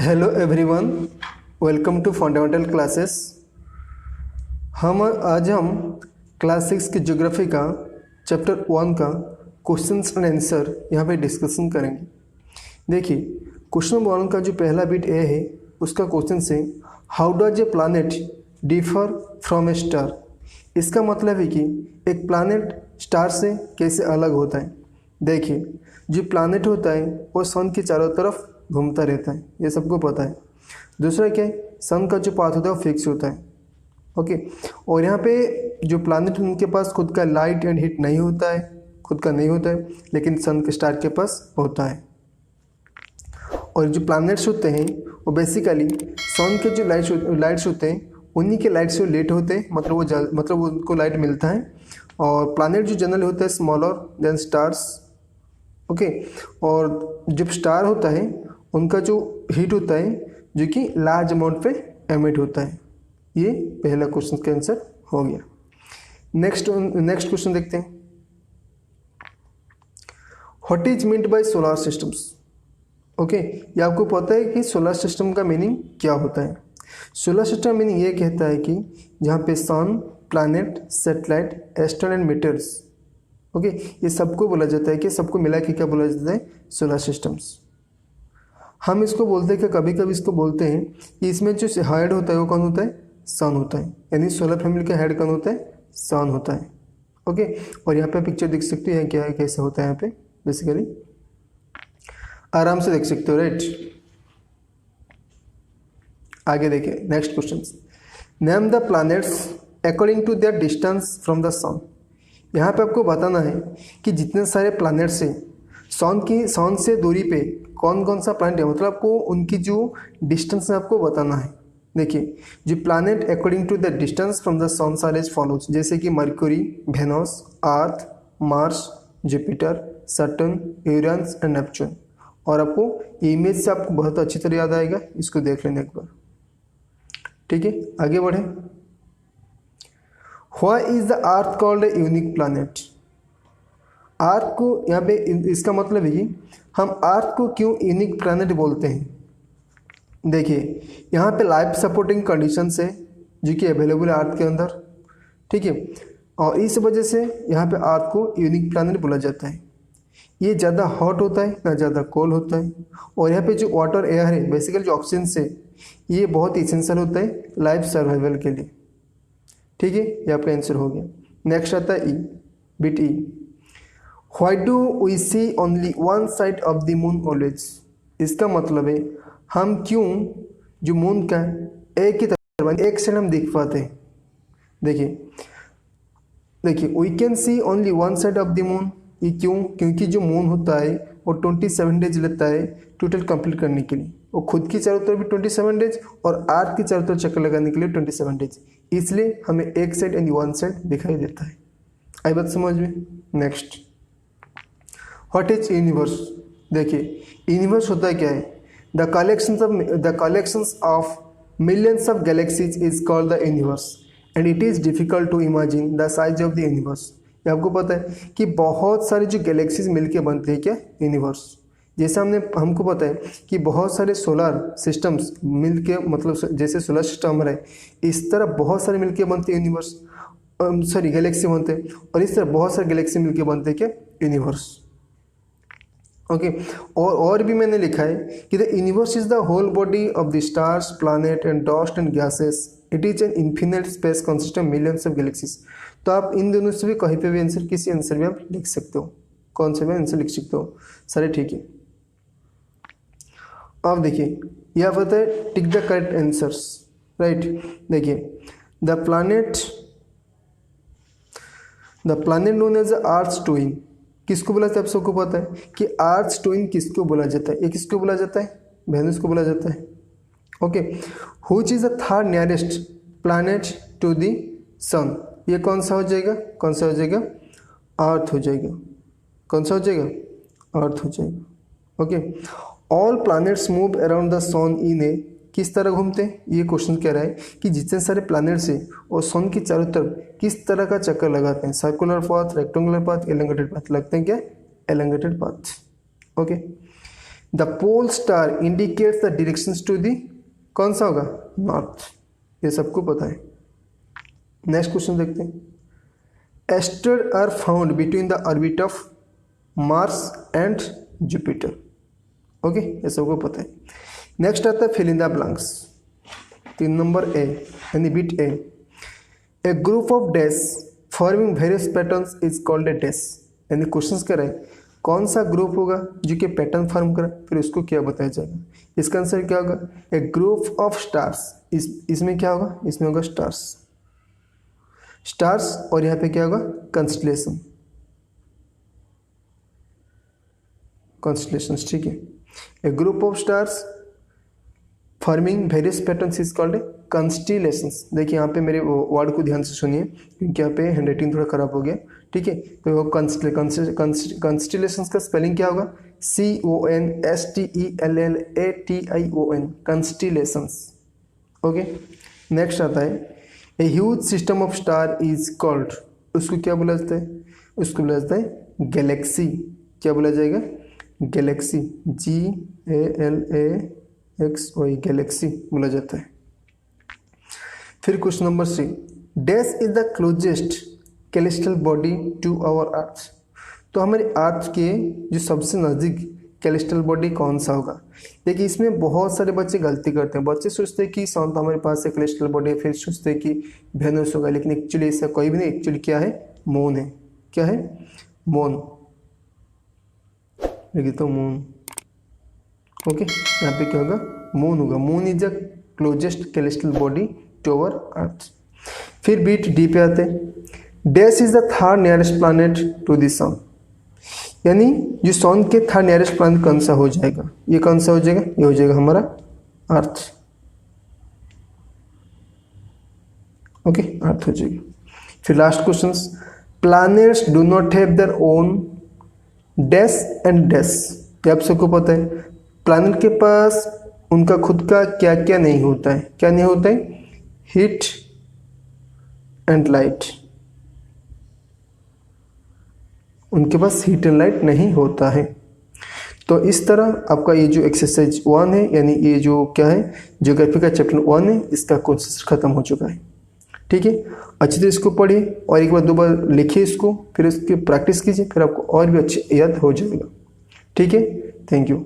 Hello everyone, welcome to fundamental classes. आज हम class 6 की ज्योग्राफी का चैप्टर 1 का क्वेश्चंस एंड आंसर यहाँ पे डिस्कशन करेंगे। देखिए, क्वेश्चन 1 का जो पहला बिट ए है उसका क्वेश्चन से how does a planet differ from A star. इसका मतलब है कि एक प्लैनेट स्टार से कैसे अलग होता है। देखिए, जो प्लैनेट होता है वो सन के चारों तरफ घूमता रहता है, ये सबको पता है। दूसरा क्या है, सन का जो पाथ होता है वो फिक्स होता है। ओके, और यहाँ पे जो प्लैनेट उनके पास खुद का लाइट एंड हीट नहीं होता है, खुद का नहीं होता है, लेकिन सन के स्टार के पास होता है। और जो प्लैनेट्स होते हैं वो बेसिकली सन के जो लाइट्स होते हैं उन्हीं के लाइट से लेट होते हैं, मतलब उनको लाइट मिलता है। और प्लैनेट जो जनरल होता है स्मॉलर देन स्टार्स। ओके, और जब स्टार होता है उनका जो हीट होता है जो कि लार्ज अमाउंट पे एमिट होता है। ये पहला क्वेश्चन का आंसर हो गया। नेक्स्ट क्वेश्चन देखते हैं। What is meant by solar systems. Okay, ये आपको पता है कि सोलर सिस्टम का मीनिंग क्या होता है। सोलर सिस्टम मीनिंग ये कहता है कि जहाँ पे sun, planet, satellite, asteroid and meteors, okay, ये सबको बोला जाता है कि सबको मिला के क्या बोला जाता है, सोलर सिस्टम्स। हम इसको बोलते हैं कि कभी कभी इसको बोलते हैं कि इसमें जो हेड होता है वो कौन होता है, सन होता है। यानी सोलर फैमिली का हेड कौन होता है, सन होता है। ओके, और यहाँ पे पिक्चर देख सकते हैं क्या है, कैसे होता है। यहाँ पे बेसिकली आराम से देख सकते हो, राइट। आगे देखिए, next question. Name the planets according to their distance from the sun. यहाँ पे आपको बताना है कि जितने सारे प्लैनेट्स हैं सन से दूरी पे कौन कौन सा प्लैनेट है, मतलब आपको उनकी जो डिस्टेंस है आपको बताना है। देखिए, जो planet according to the distance from the sun are as follows, जैसे कि Mercury, Venus, Earth, Mars, Jupiter, Saturn, Uranus and Neptune. और आपको ये इमेज से आपको बहुत अच्छी तरह याद आएगा, इसको देख लेना एक बार। ठीक है, आगे बढ़े। Why is the earth called a unique planet. Earth को यहाँ पे इसका मतलब है कि हम अर्थ को क्यों यूनिक प्लैनेट बोलते हैं। देखिए, यहाँ पे लाइफ सपोर्टिंग कंडीशंस है जो कि अवेलेबल है अर्थ के अंदर, ठीक है। और इस वजह से यहाँ पे अर्थ को यूनिक प्लैनेट बोला जाता है। ये ज़्यादा हॉट होता है ना ज़्यादा कोल्ड होता है। और यहाँ पे जो वाटर एयर है, बेसिकली जो ऑक्सीजन है, ये बहुत इसेंशियल होता है लाइफ सर्वाइवल के लिए। ठीक है, ये आपका आंसर हो गया। नेक्स्ट आता है E, bit E. Why do we see only one side of the moon always. इसका मतलब है हम क्यों जो मून का एक ही तरफ एक साइड हम देख पाते हैं। देखिए we can see only one side of the moon. ये क्यों, क्योंकि जो मून होता है वो 27 डेज लगता है टोटल कंप्लीट करने के लिए। वो खुद की चारों तरफ भी 27 डेज और अर्थ की चारों तरफ चक्कर लगाने के लिए 27 डेज। इसलिए हमें एक साइड यानी वन साइड दिखाई देता है। आई बात समझ में। Next, what is universe. देखिए, यूनिवर्स होता है क्या है, the collections of millions of galaxies is called the universe and it is difficult to imagine the size of the universe. ये आपको पता है कि बहुत सारे जो गैलेक्सीज मिलके बनते हैं क्या, यूनिवर्स। जैसे हमको पता है कि बहुत सारे सोलर सिस्टम्स मिलके, मतलब जैसे सोलर सिस्टम हमारा है, इस तरह बहुत सारे मिलके बनते हैं यूनिवर्स, गैलेक्सी बनते हैं। और इस तरह बहुत सारे गैलेक्सी मिलके बनते हैं क्या, यूनिवर्स। ओके, और भी मैंने लिखा है कि the universe is the whole body of the stars, planet and dust and gases. It is an infinite space consisting millions of galaxies. तो आप इन दोनों से भी कहीं पे भी आंसर, किसी आंसर में आप लिख सकते हो, कौन से भी आंसर लिख सकते हो, सारे ठीक है। अब देखिए, यह पता है tick the correct answers, right. देखिए, the planet known as earth twin किसको बोला जाता है, आप सबको पता है कि अर्थ ट्विन किसको बोला जाता है। ये किसको बोला जाता है, वेनस को बोला जाता है। Okay, which is the third nearest planet to the sun. ये कौन सा हो जाएगा, अर्थ हो जाएगा। कौन सा हो जाएगा, अर्थ हो जाएगा। Okay, all planets move around the sun in a, किस तरह घूमते हैं। ये क्वेश्चन कह रहा है कि जितने सारे प्लैनेट्स हैं और सन की चारों तरफ किस तरह का चक्कर लगाते हैं, circular path, rectangular path, elongated path. लगते हैं क्या, elongated path. Okay, the pole star indicates the directions to the, कौन सा होगा? नॉर्थ, ये सबको पता है। नेक्स्ट क्वेश्चन देखते हैं। Asteroid are found between the orbit of Mars and Jupiter. Okay, ये सबको पता है। नेक्स्ट आता है fill in the blanks. 3 number A यानी bit A, a group of dash forming various patterns is called a dash. यानी question कर रहे हैं कौन सा ग्रुप होगा जो कि पैटर्न फॉर्म करे, फिर उसको क्या बताया जाएगा। इसका आंसर क्या होगा? ए ग्रुप ऑफ स्टार्स। इसमें क्या होगा? इसमें होगा स्टार्स, स्टार्स, और यहाँ पे क्या होगा? Constellation, constellations. ठीक है, a group of stars forming various patterns is called constellations. देखिए यहाँ पे मेरे वर्ड को ध्यान से सुनिए क्योंकि यहाँ पे हैंडराइटिंग थोड़ा खराब हो गया। ठीक है, तो कंस्टिलेशंस का स्पेलिंग क्या होगा? CONSTELLATION, कंस्टिलेशंस। ओके, नेक्स्ट आता है a huge system of star is called, उसको क्या बोला जाता है? उसको बोला जाता है गैलेक्सी। क्या बोला जाएगा? गैलेक्सी, GALAXY, गैलेक्सी बोला जाता है। फिर question number 3, dash is the closest celestial body to our earth. तो हमारे अर्थ के जो सबसे नज़दीक कैलेस्ट्रल बॉडी कौन सा होगा? देखिए इसमें बहुत सारे बच्चे गलती करते हैं। बच्चे सोचते हैं कि सन तो हमारे पास है, कैलेस्ट्रल बॉडी है, फिर सोचते हैं कि वेनस होगा, लेकिन एक्चुअली ऐसा कोई भी नहीं। एक्चुअली क्या है? मून है। क्या है? मून। देखिए तो मून। ओके, यहाँ पे क्या होगा? मून होगा। Moon is the closest celestial body to our earth. फिर बीट डी पे आते हैं, dash is the third nearest planet to the sun. यानी जो सन के थर्ड नियरेस्ट प्लैनेट कौन सा हो जाएगा? ये कौन सा हो जाएगा? ये हो जाएगा हमारा अर्थ। ओके, अर्थ हो जाएगी। फिर last question, planets do not have their own dash and dash. ये आप सबको पता है, प्लैनेट के पास उनका खुद का क्या क्या नहीं होता है। क्या नहीं होता है? Heat and light. उनके पास हीट एंड लाइट नहीं होता है। तो इस तरह आपका ये जो एक्सरसाइज 1 है, यानी ये जो क्या है, ज्योग्राफी का चैप्टर 1 है, इसका कॉन्सेप्ट खत्म हो चुका है। ठीक है, अच्छी तरह इसको पढ़िए और एक बार 2 बार लिखिए इसको, फिर इसकी प्रैक्टिस कीजिए, फिर आपको और भी अच्छे याद हो जाएगा। ठीक है, थैंक यू।